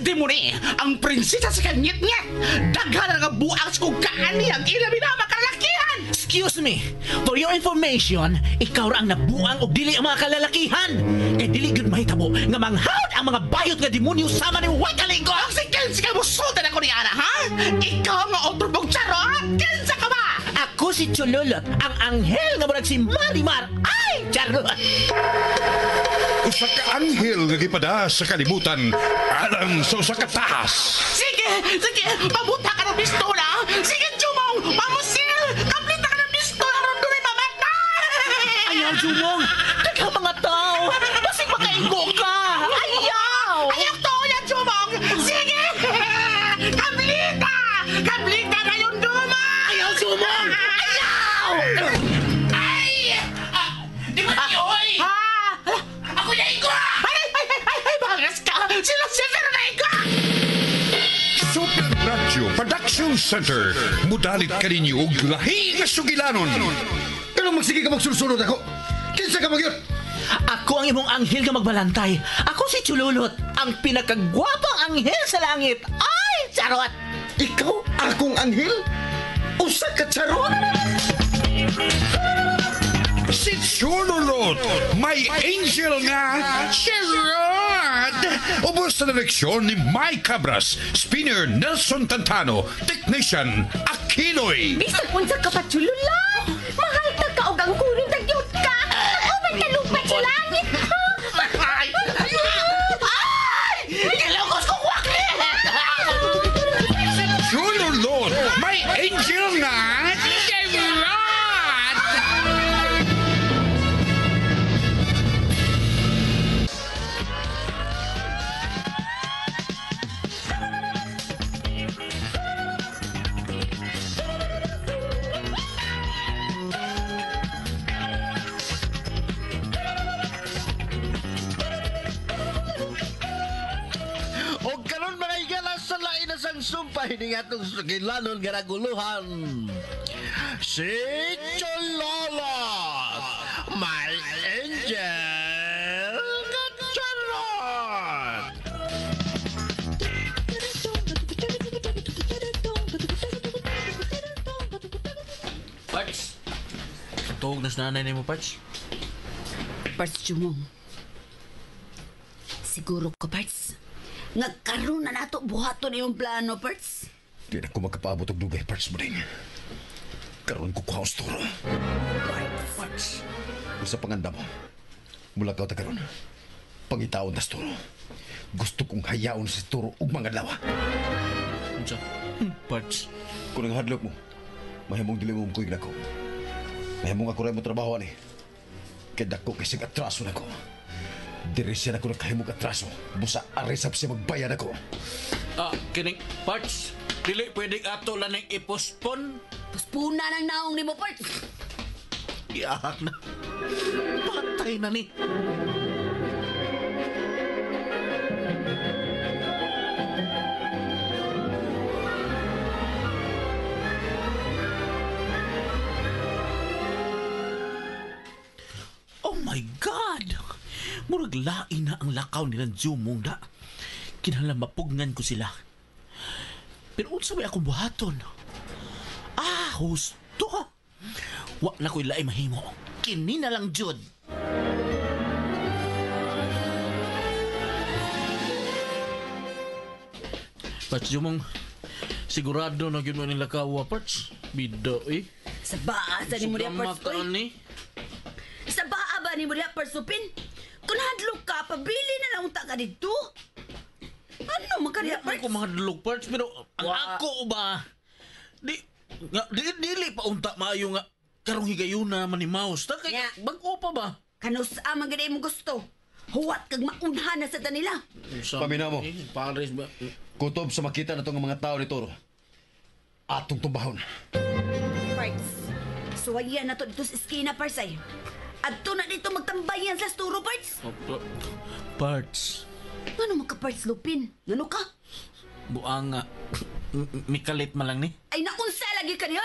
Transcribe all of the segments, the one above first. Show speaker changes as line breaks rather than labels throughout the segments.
Pwede mo ni ang prinsesa sa kanyit-nyit. Daghan nga buang sa kugaan niya ang ilabi-lama kalalakihan.
Excuse me, for your information, ikaw ra ang nabuang og dili ang mga kalalakihan. Kay dili gyud mahitabo nga manghawd ang mga bayot nga demonyo sama ni Wakalingo.
Ang si Kenzie ka mo sultan ako ni Ana, ha? Ikaw nga otro mong charot. Kenzie ka ba?
Ako si Chololot, ang anghel nga murag si Marimar. Ay, charot!
Usa ka anghel nga gipada sa kalibutan alang sa usa ka tahas.
Sige, pabuta ka ng pistola. Sige, Jumong, mamusil. Kamplita ka ng pistola ron doon ay mamatay.
Ayaw, Jumong! Daghang mga tao! Basig makaingo ka! Ayaw!
Ayaw to yan, Jumong. Sige, kamplita na yung duma.
Ayaw, Jumong! Ayaw!
Ay! Di ba niyo, oy? Ako na iko! Ay, bangas ka! Sila na iko!
Super Radio Production Center. Mudalit ka ninyo og lahi nga sugilanon.
Pero magsige ka magsulsunod ako. Kinsa ka magyot?
Ako ang imong anghel nga magbalantay. Ako si Chululot, ang pinakagwapang anghel sa langit. Ay, charot!
Ikaw akong anghel? Usa ka charot?
Si Chololot, may angel nga charot. Ubos sa direksyon ni Mike Cabras, spinner Nelson Tantano, technician Aquinoy.
Bisag unsa ka pa chulula. Mahal ta ka og ang kunin tagyot ka. Ako man kalupad sa langit.
Ay! Kilokos ko wakli!
Si Chololot, may angel nga charot.
Sumpah ini atong sugilanon nga naguluhan. Si Chololot, my angel charot.
Parts! Tuog na sa nanay mo, Parts.
Parts Jumong. Siguro ko, Parts. Nagkaroon na nato buhaton yung plano, Parts.
Di na ko magkapaabot og dugay parts mo din. Karon ko kuha ang turo. Parts. Usa panganda mo. Mula ka ta karon. Pangitaon tas turo. Gusto kong hayaon si turo og mga lawa.
Unsa? Parts.
Kung ang hadlok mo, mahimong dili mo kuig nako. Mahimong ako rin mo trabaho ani. Kaya dako kasi atraso nako. Diri siya na ko nakahimog atraso. Busa arisap siya magbayad ako.
Kining Parts, dili pwedeng ato lang ng ipospon.
Puspuna ng naong ni mo, Parts.
Iyak na. Patay na ni. Oh my God! Murag lain na ang lakaw nilang Jumong da. Kinahanglan mapugngan ko sila. Pero unsa may akong buhaton? Husto! Wa na ko'y laing mahimo. Kini na lang jud. Parts Jumong, sigurado na yun mo nila kawa, Parts. Bida
Sa baa sa ni mo diya, Parts, oy.
ni.
Sa baa ba ni mo diya, Parts, Upin? Kung hadlok ka, pabili na lang unta ka dito. Ano magkariya,
Parts?
Parts?
Ako mahadlok, Parts, pero ang ako ba? Dili pa unta maayo nga karong higayuna manimaos. Ta kay
Yeah.
bag-o pa ba?
Kanus amang gani mo gusto. Huwat kag maunhan na sa tanila.
Pamina mo.
Pares ba?
Kutob sa makita na itong mga tao ni Toro. Atong tumbahon.
Parts. Suwayan na to dito sa eskina, Parts, ay. At to na dito magtambayan sa sturo, Parts.
Parts.
Ano magka-Parts, Lupin? Ano ka?
Buang nga. Mikalit man lang ni.
Ay, naunsa lagi ka niya!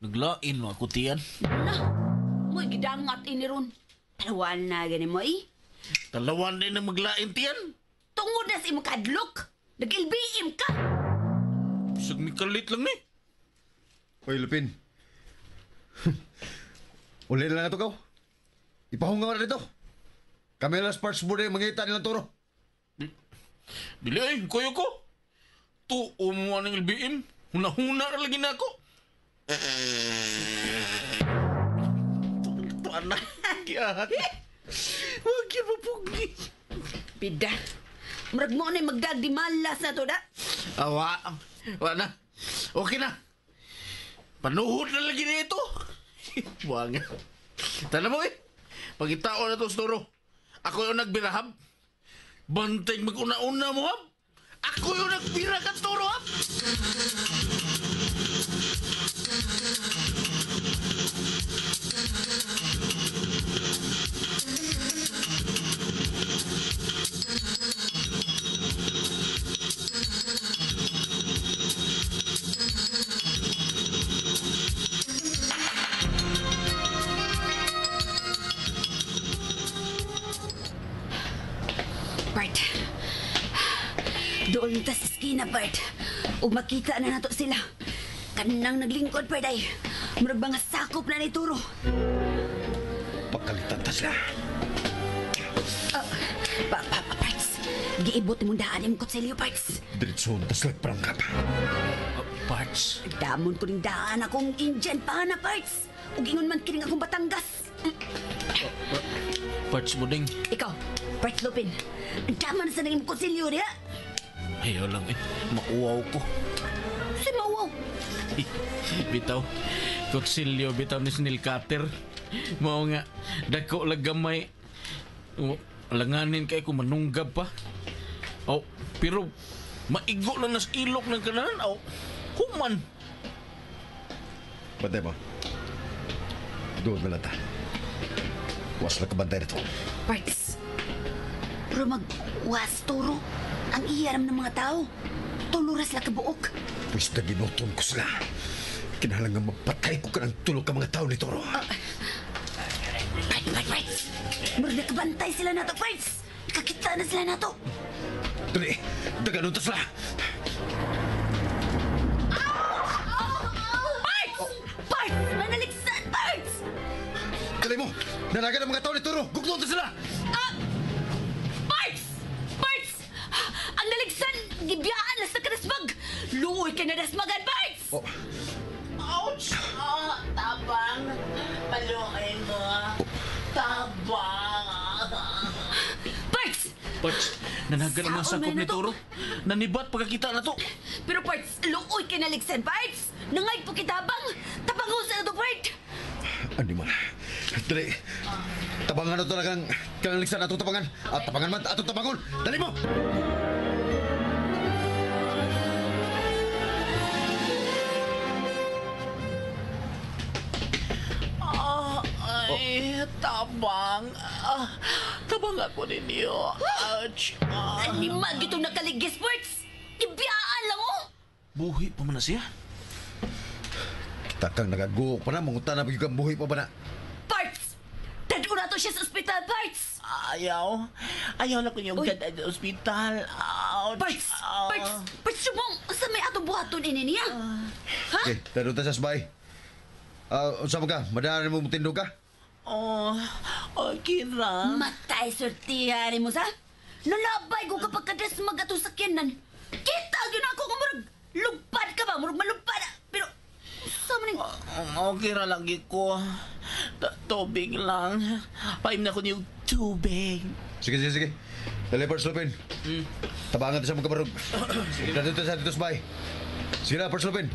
Naglain mo ako tiyan.
Na, mo'y gidangat ini ron. Talawan na gani mo, eh.
Talawan din na maglain tiyan.
To tungod na sa imong kadlok. Nag-LBM ka.
Bisag mi kalit lang ni.
Oy, Lupin. Uli na lang ito, kaw. Ipahunga ka na dito. Kami lang parts board yung mangita nilang turo.
Dili ay, kuya ko. Tuo mo ng LBM. Huna-huna na lagi na ako. Tuan na. Kiyahan. Huwag yun mapugi.
Pida. Murag mo na magdagdi malas na to da.
Awa. Wala na. Okay na. Panuhod na lagi na ito. Buwang. Tala mo eh. Pagitao na to, Storo. Ako yung nagbirahab. Bantay mag-una-una mo, hab. Ako yung nagbira ka, Storo, hab.
Bart. Doon ta sa skina, Bart. O makita na nato sila. Kanang naglingkod, Bart ay. Murag mga sakop na ni Turo.
Pagkalitan ta sila.
Parts. Giibot mong daan yung kutsilyo, Parts.
Diretso na sila perangkap.
Parts.
Damon ko rin daan akong Indian pa na, Parts. O gingon man kining akong Batangas.
Parts mo ding.
Ikaw, Parts Lupin. Daman sa naging kutsilyo niya.
Ayaw lang eh. Mauwaw ko.
Si Mawaw.
Bitaw. Kutsilyo, bitaw ni Snil Cutter. Mao nga. Dako lang gamay. Langanin kay ko manunggab pa. Oh, pero maigo lang nas ilok ng kananan. Oh, human.
Bantay mo. Doon na lang ta. Huwas lang kabantay na to.
Parts. Pero mag-was, Turo. Ang iyaram ng mga tao. Tuluras lang kabuok.
Pwes na ginuton ko sila. Kinahalang nga mapatay ko ka ng tulog ka mga tao ni Toro.
Parts. Murag nakabantay sila nato, Parts. Nakakita na sila nato.
Dali, daganon ta sila.
Parts! Parts! Manaliksan, Parts!
Dali mo, nanagan ang mga tao ni Toro. Gugnon ta sila.
Parts! Parts! Ang naligsan, gibiyaan na sa kadasmag. Luoy ka na dasmagan, Parts!
Oh,
Ouch! Oh, tabang. Paluin mo. Tabang.
Parts!
Parts, nanagan ang mga
Saon
sakop
man
ni
na to?
Toro. Nanibat pagkakita na to.
Pero Parts, luoy ka naligsan, Parts! Nangay po kitabang! Tabangon sa nato, Parts!
andi man. Dali, tabangan na talagang kanaliksan atong tabangan. At tabangan man atong tabangon. Dali mo!
Ay, tabang. Tabang ako ninyo. Ouch.
Animag itong nakaligis, Parts! Ibiyaan lang, oh!
Buhi pa man na siya.
Kita kang nagaguok pa na. Mangutan na bigyan buhay pa ba na?
Parts! Dado na to siya sa ospital, Parts!
Ayaw. Ayaw na ko yung
Uy.
ganda sa ospital. Ouch.
Parts! Parts, subong! Sa may ato buhaton ini niya? Ha?
Okay, daro ta sa sabay. Unsa mo ka? Madaan mo tindog ka?
Oh, Kira.
Matay sortihan mo sa? Nalabay ko kapag kadasmag ato sakyanan. Kita yun ako kung murag lupad ka ba? Murag malupad. Pero, sa maning...
Kira lagi ko. Tubig lang. Paim na ko yung tubig.
Sige. Dali, Parts Lupin. Tabangan ta sa mga kabarog. Dito sa sabay. Sige na, Parts Lupin.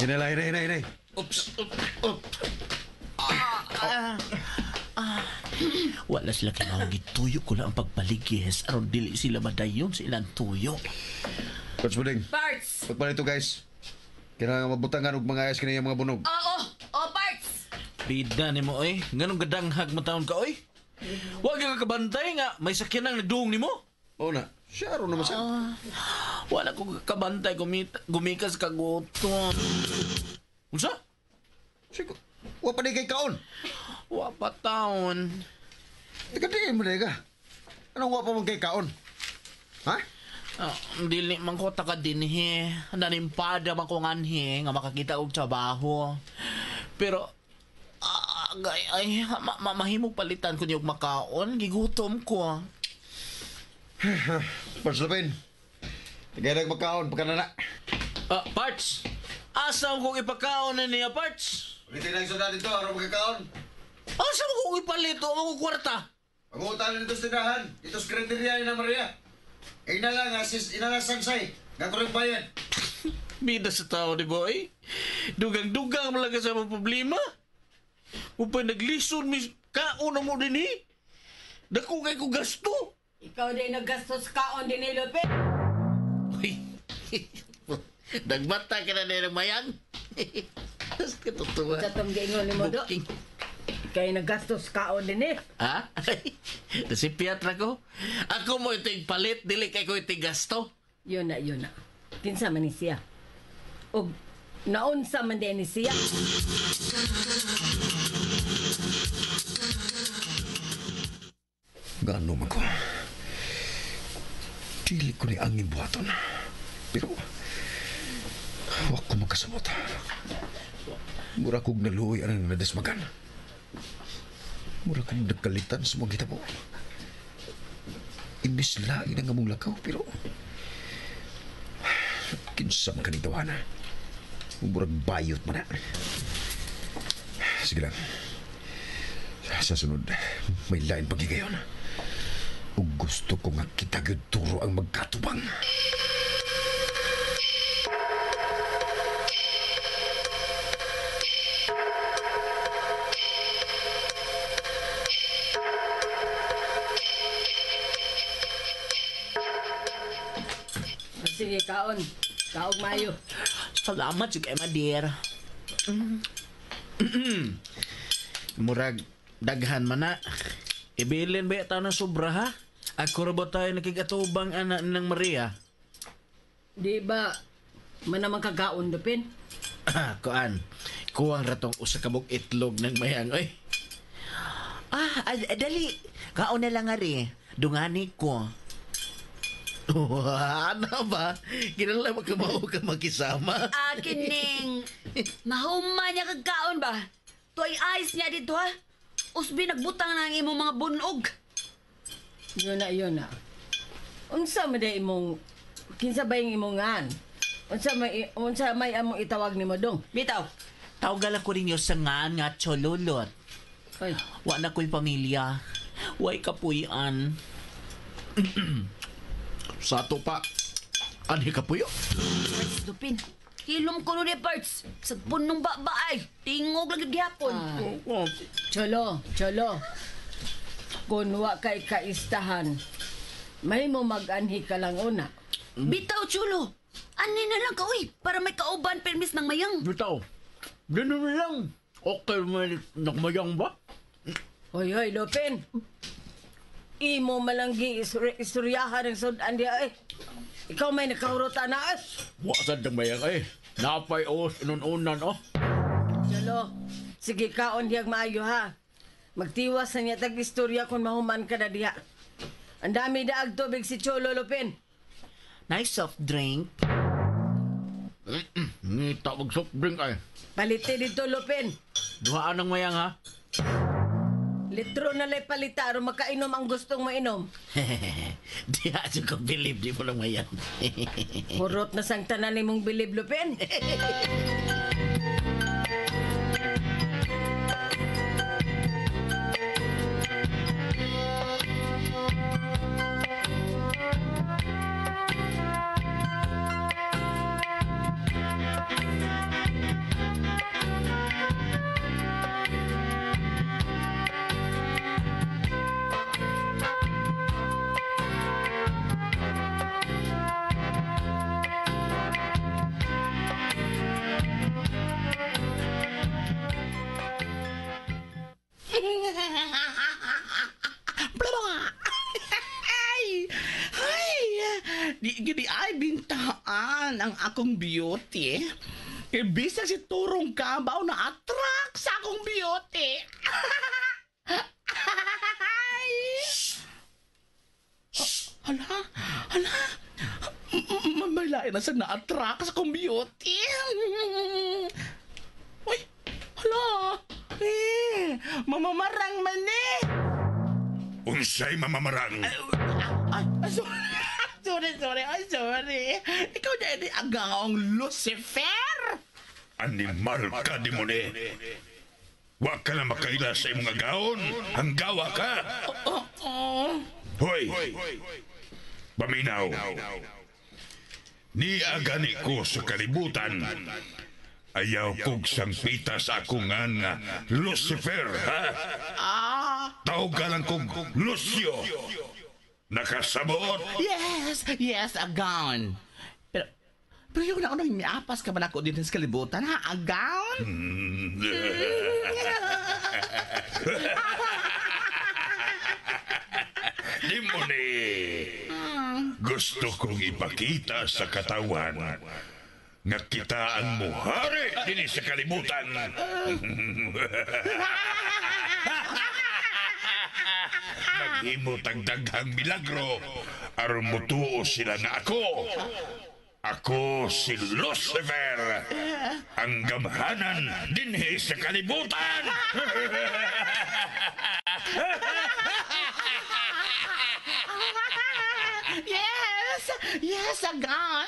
Hinay.
Oops.
Wala sila kinawag gituyo ko lang ang pagpaligis aron dili sila madayon sa ilang tuyo.
Parts Buding.
Parts!
Pagpalito guys. Kailangan mabutangan og mga ayos kanina mga bunog.
Oo! Oh, Parts!
Bida ni mo, oy. Ganong gadanghag mo taon ka, oy. Huwag ka kabantay nga, may sakyan ang nagduong ni mo.
Oo na, siya ron naman siya.
Wala ko kabantay, gumikas kagutom. Unsa?
Sige, wa pa di kay kaon.
Wa pa taon.
Tigatikin mo ka. Anong wa pa mong kay kaon? Ha?
Dili man ko taka dinhi. Nanimpada man ko nganhi nga makakita og trabaho. Pero mahimong palitan ko niyog makaon, gigutom ko.
Parts Lupin. Tigay nagmakaon, pagkanana.
Parts! Asa kong ipakaon na niya, Parts?
Ulitin ang sudan dito, araw magkakaon.
Asa mo kong ipalito ang kwarta?
Pag-uutan dito sa tindahan, dito sa kriteria ni na Maria. Inala nga, inala sangsay. Gakurang bayan.
Bida sa tao ni boy. Dugang-dugang malaga sa mga problema. Upay naglison, kaon na mo din eh. Dako kay ko gasto.
Ikaw din naggastos kaon din ni Lupin.
Uy, nagbata ka na ng mayang. Tapos katutuwa.
Sa tong gingon ni mo do.
Booking.
Ikaw naggastos kaon din eh.
Ha? Nasipiat na ko. Ako mo ito palit, dili kay ko ito gasto.
Yun na. Kinsa man ni siya. O naunsa man din ni siya.
Gano man ko. Dili ko ni angin buhaton. Pero, wak ko magkasabot. Mura kong naluoy ang nadasmagan. Mura kong nagkalitan sa mga gitabo. Imbis lain ang among lakaw, pero kinsam ka ni tawana. Murag bayot mo na. Sige lang. Sa sunod, may lain pagigayon. O gusto ko nga kita turo ang magkatubang.
Sige kaon. Kaog mayo.
Salamat juga Madir. Murag daghan man na. Ibilin ba ito ng sobra ha? Ako rin ba tayo nakigatubang anak ng Maria?
Di ba manamang kagaon Lupin?
Kuan, kuwang ratong usa kabog itlog ng mayang, oy. Dali. Kaon na lang ari. Dungani ko. Ano ba? Kinala magkamaw ka makisama.
Akin ning mahuma niya kagkaon ba? Tuay ayos niya dito ha. Usbi nagbutang na ang imong mga bunog.
Yun na. Unsa man day imong kinsa ba yung imongan? Unsa may among itawag nimo dong?
Bitaw.
Tawgal ko rin yung sangan nga chololot.
Ay,
Wa na ko'y pamilya. Way kapuyan.
Sa ato pa, ani ka puyo?
Parts Lupin. Hilom ko nun parts. Sa punong babaay. Tingog lagi gihapon.
Cholo. Kung wa kay kaistahan, may mo mag-anhi ka lang una.
Bitaw, chulo. Ani na lang ka, uy. Para may kauban permis ng mayang.
Bitaw, ganun lang. Okay, may nakmayang ba?
Hoy, Lupin. Imo malanggi istoryahan ng sudan di ay. Ikaw may nakahurota na ay.
Wasad ng mayang eh. Napay os inununan oh.
Cholo, sige kaon diyag maayo ha. Magtiwas na niya tag-istorya kung mahuman ka na diha. Ang dami daag tubig si Cholo Lupin.
Nice soft drink.
Ngita mag soft drink ay.
Palite dito Lupin.
Duhaan ng mayang ha.
Litro na lay palita aron makainom ang gustong mainom.
Di aso ko believe di mo lang mayang.
Hurot na sang tanan nimong bilib Lupin.
Di gini ay bintaan ang akong beauty. Ibisag si Turong Kabaw na attract sa akong beauty. Hala. May lain na sa na-attract sa akong beauty. Uy, hala. Mamamarang man eh.
Unsay mamamarang?
Ay, sorry. Sorry. Ikaw na ini agaong Lucifer.
Animal ka, demone. Wa ka na makaila sa imong agaon. Hanggawa ka. Hoy! Paminaw. Niagani ko sa kalibutan. Ayaw kog sangpita sa akong nga Lucifer, ha? Tawag ka lang kong Lucio. Nakasabot?
Yes, agaon. Pero yung naunang miapas ka ba na ako din sa kalibutan, ha? Agaon?
Di mo ni. Gusto kong ipakita sa katawan nga kita ang muhari din sa kalibutan. Maghimot ang daghang milagro aron mutuo sila nga ako si Lucifer, ang gamhanan dinhi sa kalibutan.
Yes, agaon.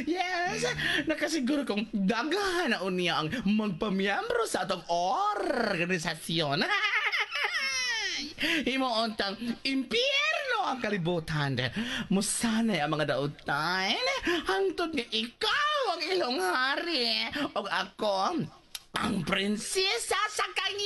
Yes, nakasiguro kong daghan na unya ang magpamiyembro sa atong organisasyon. Himuontang impyerno ang kalibutan. Musanay ang mga dautan. Hangtod nga ikaw ang ilong hari. O ako, ang prinsesa sa kanyang